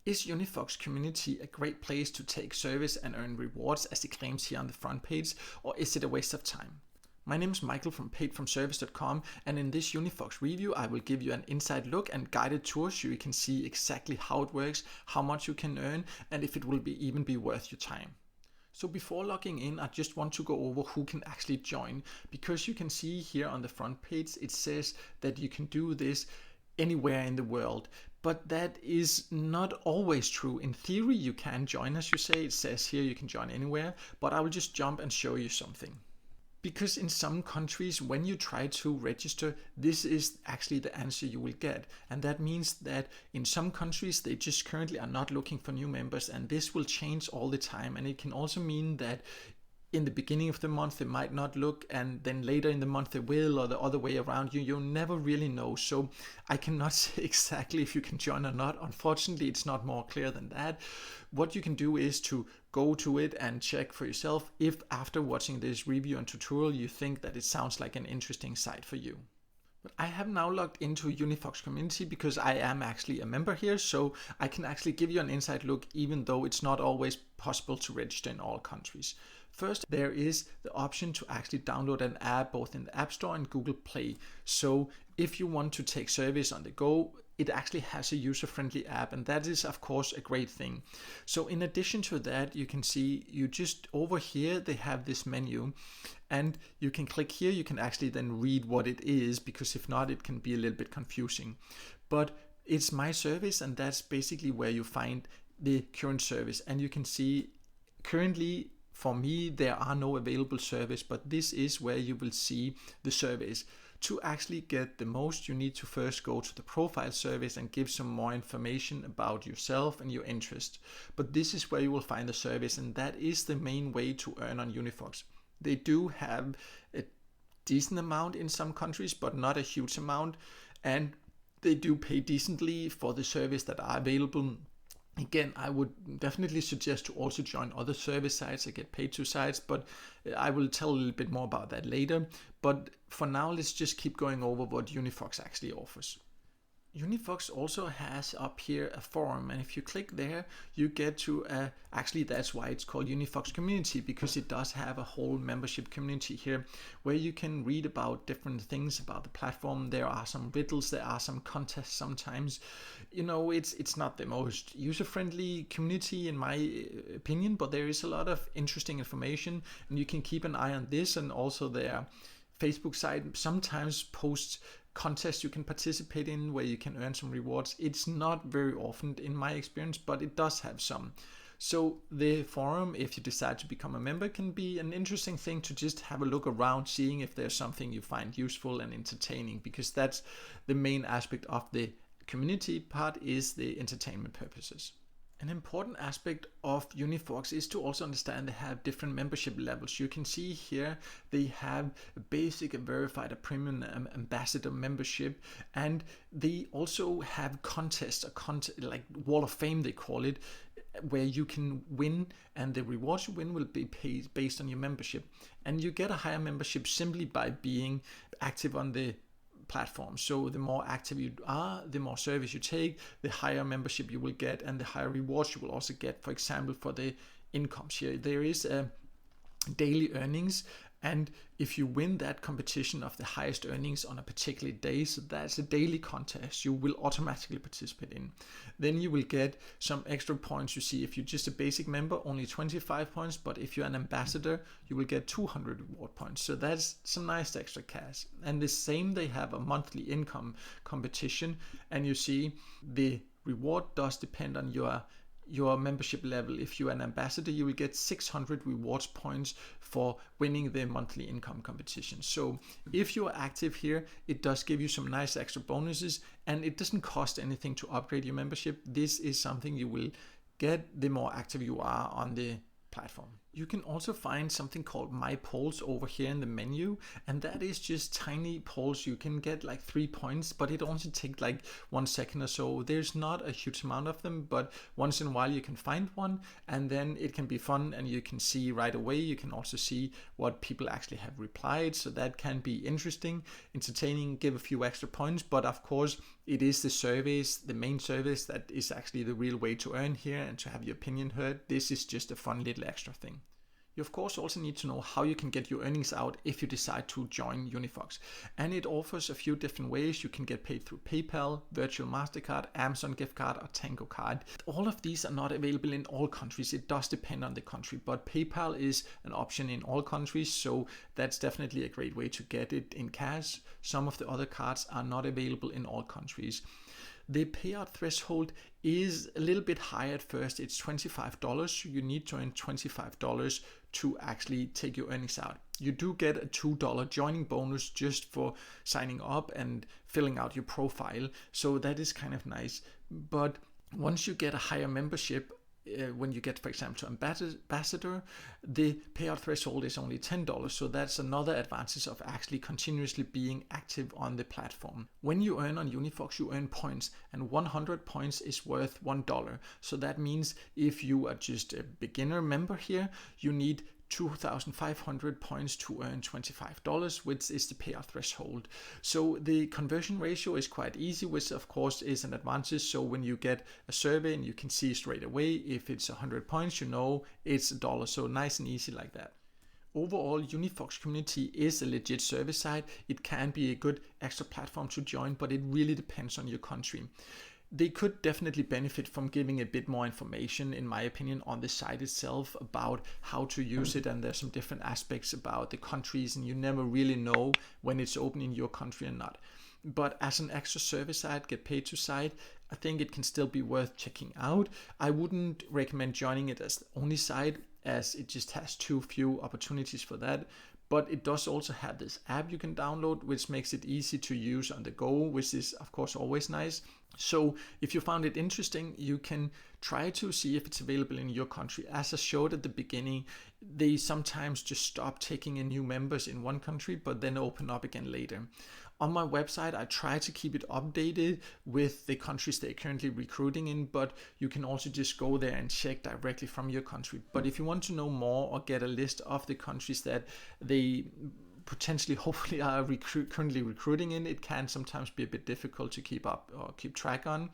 Is Univox Community a great place to take service and earn rewards as it claims here on the front page, or is it a waste of time? My name is Michael from paidfromservice.com, and in this Univox review I will give you an inside look and guided tour so you can see exactly how it works, how much you can earn, and if it will even be worth your time. So before logging in, I just want to go over who can actually join, because you can see here on the front page it says that you can do this anywhere in the world. But that is not always true. In theory you can join, as you say, it says here you can join anywhere, but I will just jump and show you something. Because in some countries, when you try to register, this is actually the answer you will get. And that means that in some countries, they just currently are not looking for new members, and this will change all the time. And it can also mean that in the beginning of the month they might not look, and then later in the month they will, or the other way around. You never really know. So I cannot say exactly if you can join or not. Unfortunately, it's not more clear than that. What you can do is to go to it and check for yourself if after watching this review and tutorial you think that it sounds like an interesting site for you. But I have now logged into Univox Community because I am actually a member here, so I can actually give you an inside look even though it's not always possible to register in all countries. First, there is the option to actually download an app both in the App Store and Google Play. So if you want to take service on the go, it actually has a user-friendly app, and that is of course a great thing. So in addition to that, you can see you just over here they have this menu, and you can click here. You can actually then read what it is, because if not it can be a little bit confusing. But it's my service, and that's basically where you find the current service. And you can see currently for me there are no available service, but this is where you will see the service. To actually get the most, you need to first go to the profile service and give some more information about yourself and your interest. But this is where you will find the service, and that is the main way to earn on Univox. They do have a decent amount in some countries, but not a huge amount, and they do pay decently for the service that are available. Again, I would definitely suggest to also join other service sites that get paid to sites, but I will tell a little bit more about that later. But for now, let's just keep going over what Univox actually offers. Univox also has up here a forum, and if you click there you get to actually that's why it's called Univox Community, because it does have a whole membership community here where you can read about different things about the platform. There are some riddles, there are some contests sometimes. You know, it's not the most user-friendly community in my opinion, but there is a lot of interesting information, and you can keep an eye on this. And also their Facebook site sometimes posts contests you can participate in where you can earn some rewards. It's not very often in my experience, but it does have some. So the forum, if you decide to become a member, can be an interesting thing to just have a look around, seeing if there's something you find useful and entertaining, because that's the main aspect of the community part, is the entertainment purposes. An important aspect of Univox is to also understand they have different membership levels. You can see here they have a basic, a verified, a premium, ambassador membership, and they also have contests, like Wall of Fame they call it, where you can win, and the rewards you win will be paid based on your membership. And you get a higher membership simply by being active on the platform. So the more active you are, the more service you take, the higher membership you will get, and the higher rewards you will also get. For example, for the incomes here, there is a daily earnings, and if you win that competition of the highest earnings on a particular day, so that's a daily contest you will automatically participate in, then you will get some extra points. You see, if you're just a basic member, only 25 points, but if you're an ambassador you will get 200 reward points, so that's some nice extra cash. And the same, they have a monthly income competition, and you see the reward does depend on your membership level. If you're an ambassador, you will get 600 rewards points for winning the monthly income competition. So if you are active here, it does give you some nice extra bonuses, and it doesn't cost anything to upgrade your membership. This is something you will get the more active you are on the platform. You can also find something called My Polls over here in the menu, and that is just tiny polls. You can get like 3 points, but it only takes like 1 second or so. There's not a huge amount of them, but once in a while you can find one, and then it can be fun and you can see right away. You can also see what people actually have replied, so that can be interesting, entertaining, give a few extra points. But of course, it is the surveys, the main service, that is actually the real way to earn here and to have your opinion heard. This is just a fun little extra thing. You of course also need to know how you can get your earnings out if you decide to join Univox. And it offers a few different ways. You can get paid through PayPal, Virtual MasterCard, Amazon gift card, or Tango card. All of these are not available in all countries. It does depend on the country, but PayPal is an option in all countries, so that's definitely a great way to get it in cash. Some of the other cards are not available in all countries. The payout threshold is a little bit higher at first. It's $25. So you need to earn $25 to actually take your earnings out. You do get a $2 joining bonus just for signing up and filling out your profile. So that is kind of nice. But once you get a higher membership, when you get, for example, to ambassador, the payout threshold is only $10. So that's another advantage of actually continuously being active on the platform. When you earn on Univox, you earn points, and 100 points is worth $1. So that means if you are just a beginner member here, you need 2,500 points to earn $25, which is the payout threshold. So the conversion ratio is quite easy, which of course is an advantage. So when you get a survey and you can see straight away if it's 100 points, you know it's $1. So nice and easy like that. Overall, Univox Community is a legit service site. It can be a good extra platform to join, but it really depends on your country. They could definitely benefit from giving a bit more information, in my opinion, on the site itself about how to use it, and there's some different aspects about the countries, and you never really know when it's open in your country or not. But as an extra service site, get paid to site, I think it can still be worth checking out. I wouldn't recommend joining it as the only site, as it just has too few opportunities for that. But it does also have this app you can download, which makes it easy to use on the go, which is of course always nice. So if you found it interesting, you can try to see if it's available in your country. As I showed at the beginning, they sometimes just stop taking in new members in one country, but then open up again later. On my website, I try to keep it updated with the countries they're currently recruiting in, but you can also just go there and check directly from your country. But if you want to know more or get a list of the countries that they potentially, hopefully, are currently recruiting in, it can sometimes be a bit difficult to keep up or keep track on,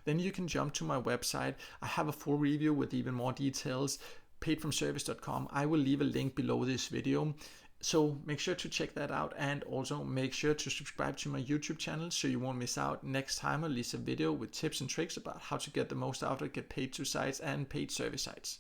then you can jump to my website. I have a full review with even more details, paidfromservice.com. I will leave a link below this video. So make sure to check that out, and also make sure to subscribe to my YouTube channel so you won't miss out next time I release a video with tips and tricks about how to get the most out of it, get paid to sites and paid service sites.